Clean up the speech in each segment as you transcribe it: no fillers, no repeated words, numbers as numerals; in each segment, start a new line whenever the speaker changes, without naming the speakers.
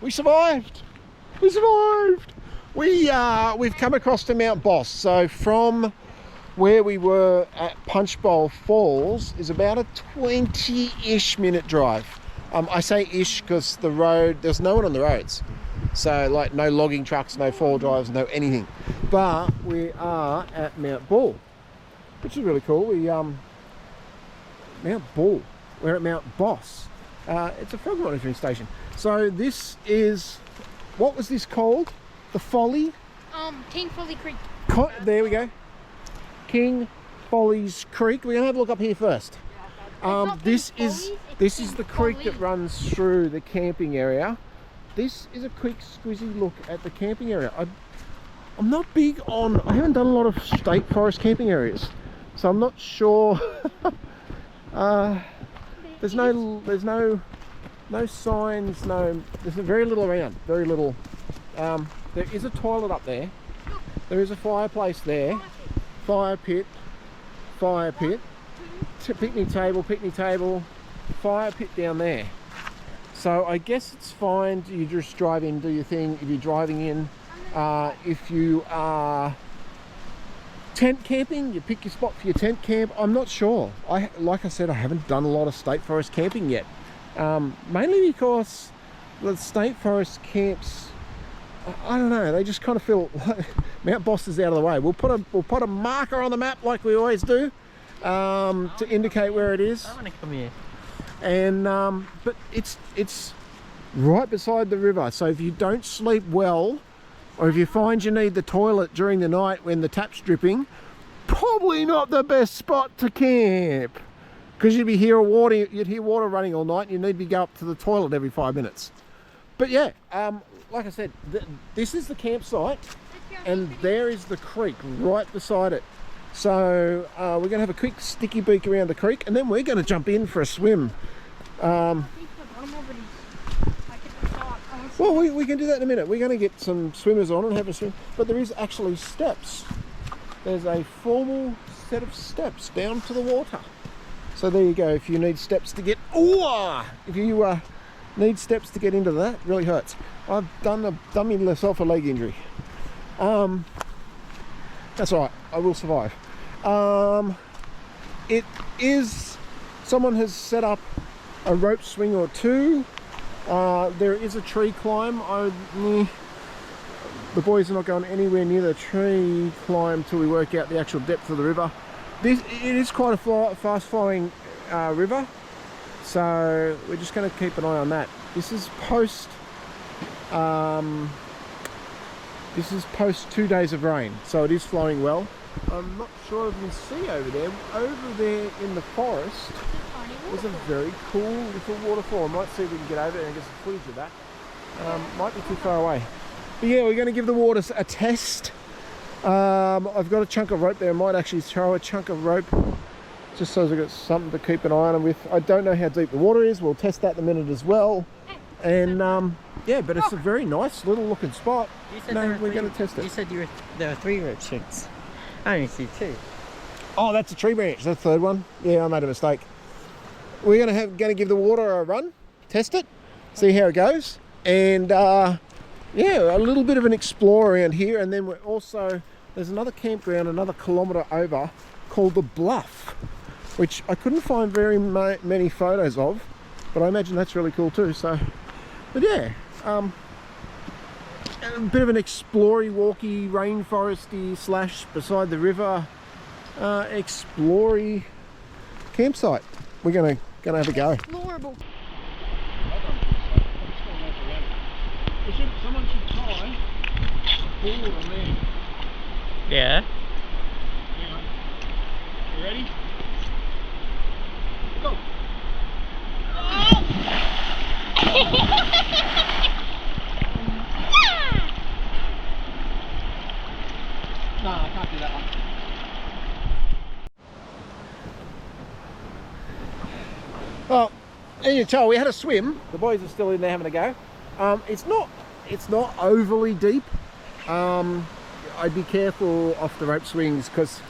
We survived! We survived! We've come across to Mount Boss. So from where we were at Punch Bowl Falls is about a 20-ish minute drive. I say ish because the road, there's no one on the roads. So like no logging trucks, no four drives, no anything. But we are at Mount Bull, which is really cool. Mount Bull. We're at Mount Boss. It's a frog monitoring station. So this is, what was this called? The Folly?
King Folly Creek.
There we go. King Follies Creek. We're gonna have a look up here first. This is the creek that runs through the camping area. This is a quick squizzy look at the camping area. I'm not big on, I haven't done a lot of state forest camping areas, so I'm not sure. There's no signs, there's very little around, very little. There is a toilet up there. There is a fireplace there. Fire pit, picnic table, fire pit down there. So I guess it's fine. You just drive in, do your thing. If you're driving in, if you are tent camping, you pick your spot for your tent camp. I'm not sure. Like I said, I haven't done a lot of state forest camping yet. Mainly because the state forest camps, I don't know, they just kind of feel like Mount Boss is out of the way. We'll put a marker on the map like we always do, to indicate where it is.
I want to come here.
And but it's right beside the river, so if you don't sleep well, or if you find you need the toilet during the night when the tap's dripping, probably not the best spot to camp, because you'd hear water running all night, and you need to go up to the toilet every 5 minutes. But yeah, like I said, this is the campsite, and there is the creek right beside it. So we're going to have a quick sticky beak around the creek, and then we're going to jump in for a swim. Well, we can do that in a minute. We're going to get some swimmers on and have a swim. But there is actually steps. There's a formal set of steps down to the water. So there you go. If you need steps to get... If you need steps to get into that, it really hurts. I've done myself a leg injury. That's all right. I will survive. It is... Someone has set up a rope swing or two. There is a tree climb. The boys are not going anywhere near the tree climb till we work out the actual depth of the river. It is quite a fast flowing river, so we're just going to keep an eye on that. This is post 2 days of rain, so it is flowing well. I'm not sure if you can see over there in the forest. There's a very cool little waterfall. I might see if we can get over there and get some footage of that. Might be too far away. But yeah, we're going to give the water a test. I've got a chunk of rope there. I might actually throw a chunk of rope just so I've got something to keep an eye on them with. I don't know how deep the water is. We'll test that in a minute as well. And yeah, but it's a very nice little looking spot. No, we're going to test it.
You said there were 3 rope swings. I only see 2.
Oh, that's a tree branch. That's the 3rd one. Yeah, I made a mistake. We're going to give the water a run, test it, see how it goes, and yeah, a little bit of an explore around here. And then we're also, there's another campground another kilometre over called the Bluff, which I couldn't find very many photos of, but I imagine that's really cool too. So, but yeah, a bit of an explory, walky, rainforesty / beside the river, explory campsite. We're gonna have a go.
Explorable.
Someone should tie a board on there.
Yeah.
Hang on. You ready? Go. No, I can't do that one. Well, as you can tell, we had a swim. The boys are still in there having a go. It's not overly deep. I'd be careful off the rope swings, because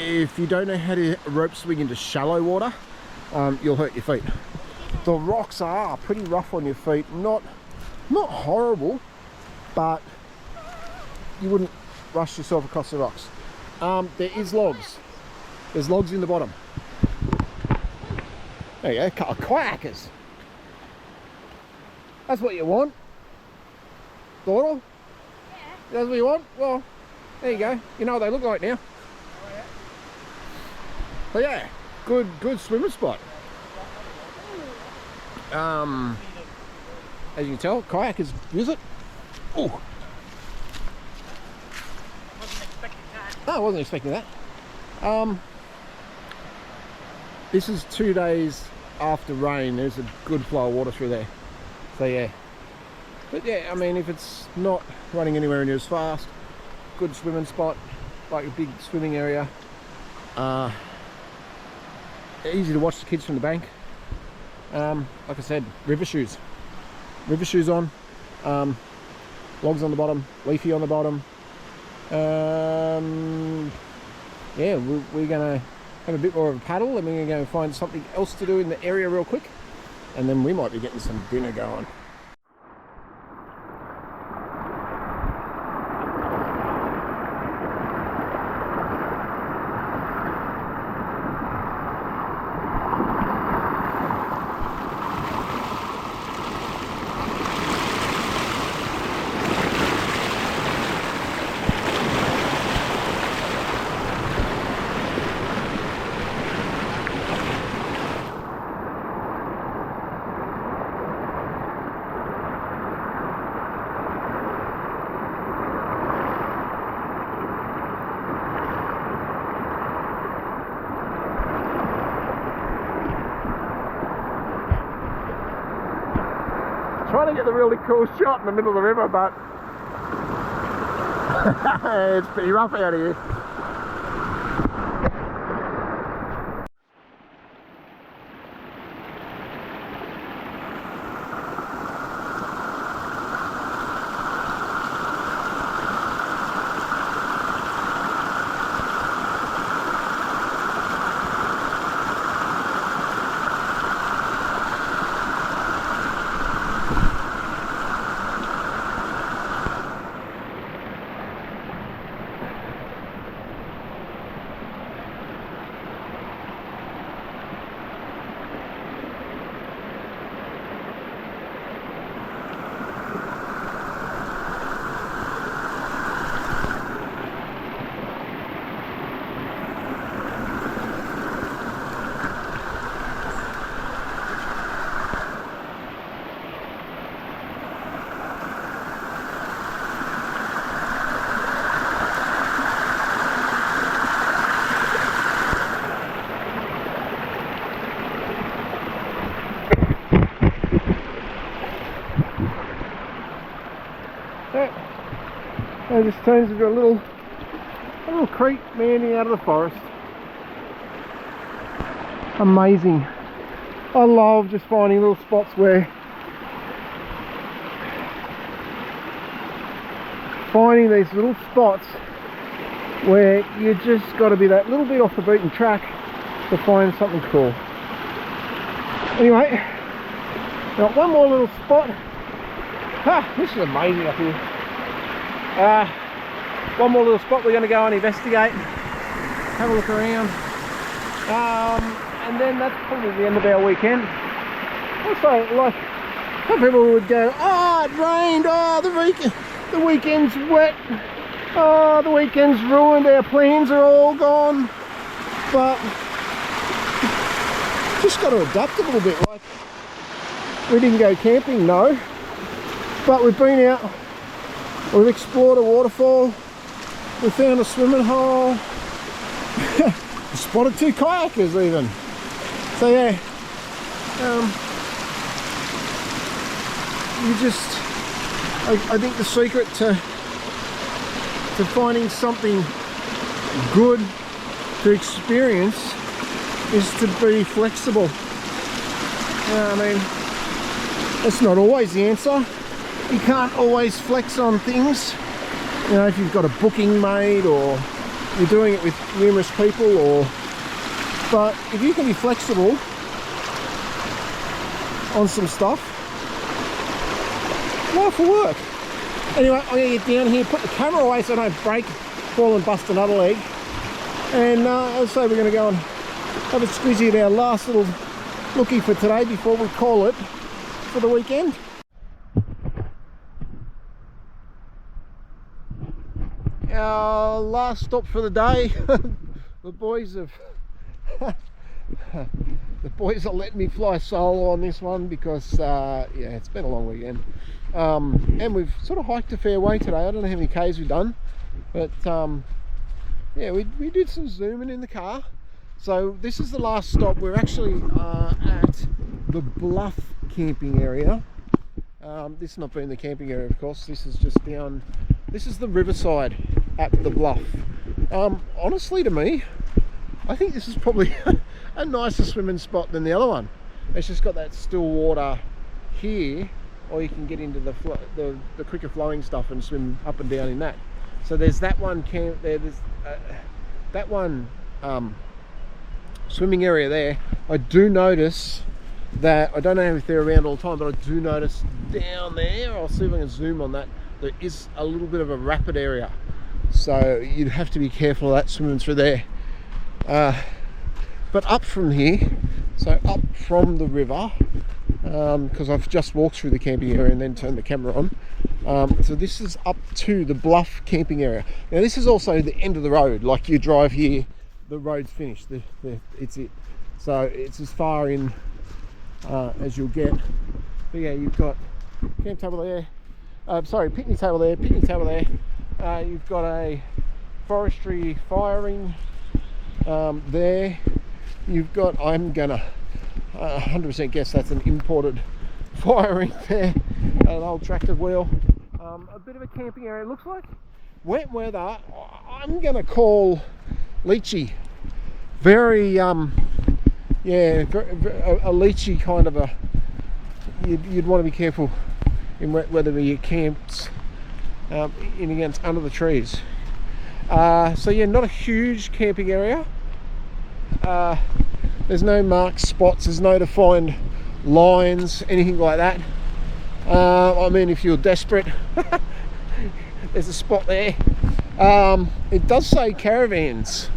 if you don't know how to rope swing into shallow water, you'll hurt your feet. The rocks are pretty rough on your feet. Not not horrible, but you wouldn't rush yourself across the rocks. There is logs. There's logs in the bottom. There you go, kayakers. That's what you want, daughter? Yeah. That's what you want? Well, there you go. You know what they look like now. Oh, yeah. So yeah, good swimming spot. As you can tell, kayakers use it. Oh.
Wasn't expecting that.
No, I wasn't expecting that. This is 2 days after rain. There's a good flow of water through there. So yeah. But yeah, I mean, if it's not running anywhere near as fast, good swimming spot, like a big swimming area. Easy to watch the kids from the bank. Like I said, river shoes. River shoes on. Logs on the bottom, leafy on the bottom. Yeah, we're gonna have a bit more of a paddle, and we're going to find something else to do in the area real quick, and then we might be getting some dinner going. Trying to get the really cool shot in the middle of the river, but it's pretty rough out here. It just turns into a little creek meandering out of the forest. Amazing. I love just finding little spots where these little spots where you just got to be that little bit off the beaten track to find something cool. Anyway, got one more little spot. This is amazing up here. One more little spot we're going to go and investigate, have a look around, and then that's probably the end of our weekend. Also, like, some people would go, oh, it rained, oh, the weekend's wet, oh, the weekend's ruined, our plans are all gone. But just got to adapt a little bit. Like, we didn't go camping, no, but we've been out. We've explored a waterfall, we found a swimming hole, spotted 2 kayakers even. So yeah, I think the secret to finding something good to experience is to be flexible. I mean, that's not always the answer. You can't always flex on things, you know, if you've got a booking made or you're doing it with numerous people, but if you can be flexible on some stuff, life will work. Anyway, I'm going to get down here, put the camera away so I don't break, fall and bust another leg. And as I say, we're going to go and have a squizzy at our last little lookie for today before we call it for the weekend. Our last stop for the day. The boys have the boys are letting me fly solo on this one because yeah, it's been a long weekend, and we've sort of hiked a fair way today. I don't know how many k's we've done, but yeah, we did some zooming in the car. So this is the last stop. We're actually at the Bluff camping area. This not being the camping area, of course. This is just down, this is the riverside at the Bluff. Honestly, to me, I think this is probably a nicer swimming spot than the other one. It's just got that still water here, or you can get into the quicker flowing stuff and swim up and down in that. So there's that one camp there. There's that one swimming area there. I do notice that, I don't know if they're around all the time, but I do notice down there, I'll see if I can zoom on that, there is a little bit of a rapid area. So you'd have to be careful of that swimming through there. But up from here, so up from the river, because I've just walked through the camping area and then turned the camera on. So this is up to the Bluff camping area. Now this is also the end of the road. Like, you drive here, the road's finished. It's it. So it's as far in as you'll get. But yeah, you've got camp table there. Sorry, picnic table there, picnic table there. You've got a forestry firing there. You've got, I'm gonna 100% guess that's an imported firing there, an old tractor wheel. A bit of a camping area. It looks like wet weather. I'm gonna call lychee. Very yeah, a lychee kind of a, you'd want to be careful in wet weather where you camps in against under the trees. So yeah, not a huge camping area. There's no marked spots, there's no defined lines, anything like that. I mean, if you're desperate, there's a spot there. It does say caravans,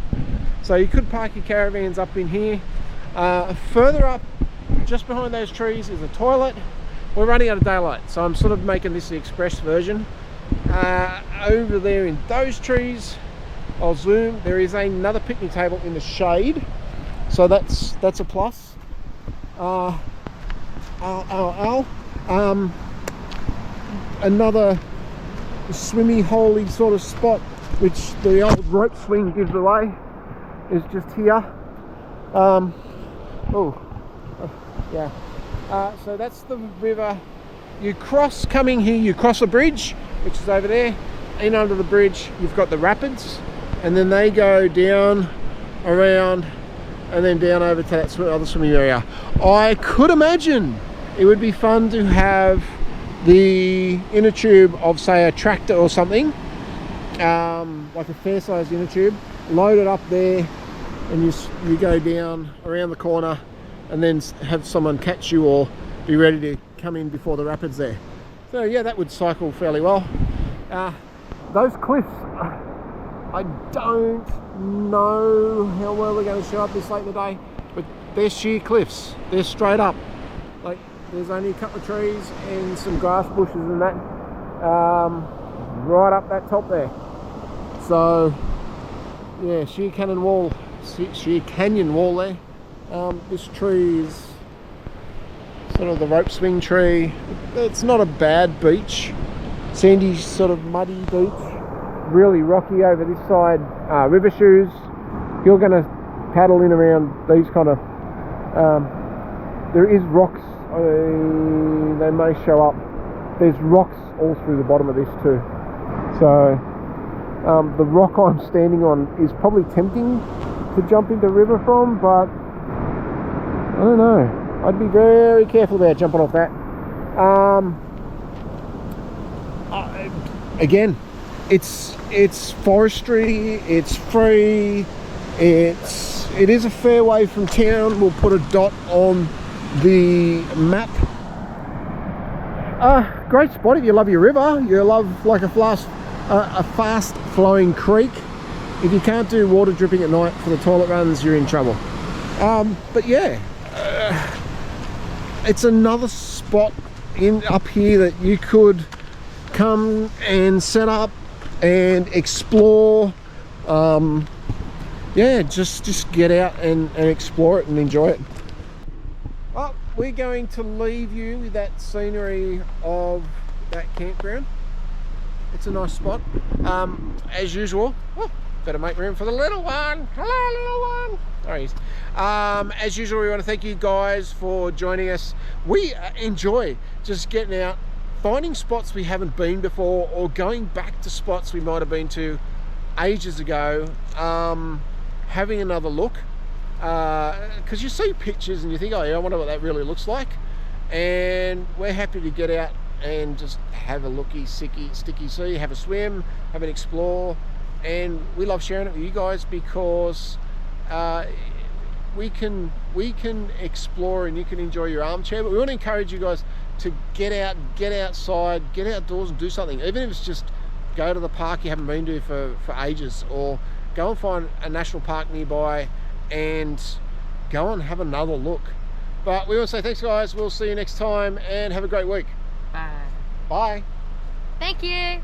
so you could park your caravans up in here. Further up, just behind those trees, is a toilet. We're running out of daylight, so I'm sort of making this the express version. Over there in those trees, I'll zoom, there is another picnic table in the shade, so that's a plus. Another swimmy holy sort of spot, which the old rope swing gives away, is just here. Yeah. So that's the river. You cross, coming here, you cross a bridge, which is over there. In under the bridge, you've got the rapids, and then they go down, around, and then down over to that other swimming area. I could imagine it would be fun to have the inner tube of, say, a tractor or something, like a fair-sized inner tube, load it up there, and you go down around the corner, and then have someone catch you or be ready to come in before the rapids there. So yeah, that would cycle fairly well. Those cliffs, I don't know how well they're going to show up this late in the day, but they're sheer cliffs. They're straight up. Like, there's only a couple of trees and some grass bushes and that, right up that top there. So yeah, sheer canyon wall there. This tree is sort of the rope swing tree. It's not a bad beach. Sandy, sort of muddy beach. Really rocky over this side. River shoes. You're going to paddle in around these kind of... there is rocks. They may show up. There's rocks all through the bottom of this too. So the rock I'm standing on is probably tempting to jump into the river from, but I don't know. I'd be very careful about jumping off that. Again, it's forestry, it's free, it is a fair way from town. We'll put a dot on the map. Great spot if you love your river, you love like a fast flowing creek. If you can't do water dripping at night for the toilet runs, you're in trouble. But yeah, it's another spot up here that you could come and set up and explore. Yeah, just get out and explore it and enjoy it. Well, we're going to leave you with that scenery of that campground. It's a nice spot. As usual, better make room for the little one. Hello, little one. There he is. As usual, we want to thank you guys for joining us. We enjoy just getting out, finding spots we haven't been before, or going back to spots we might have been to ages ago, having another look. Because you see pictures and you think, oh yeah, I wonder what that really looks like. And we're happy to get out and just have a looky, sticky see, have a swim, have an explore. And we love sharing it with you guys because we can explore and you can enjoy your armchair, but we want to encourage you guys to get out, get outside, get outdoors and do something, even if it's just go to the park you haven't been to for ages, or go and find a national park nearby and go and have another look. But we want to say thanks guys, we'll see you next time and have a great week.
Bye.
Bye.
Thank you.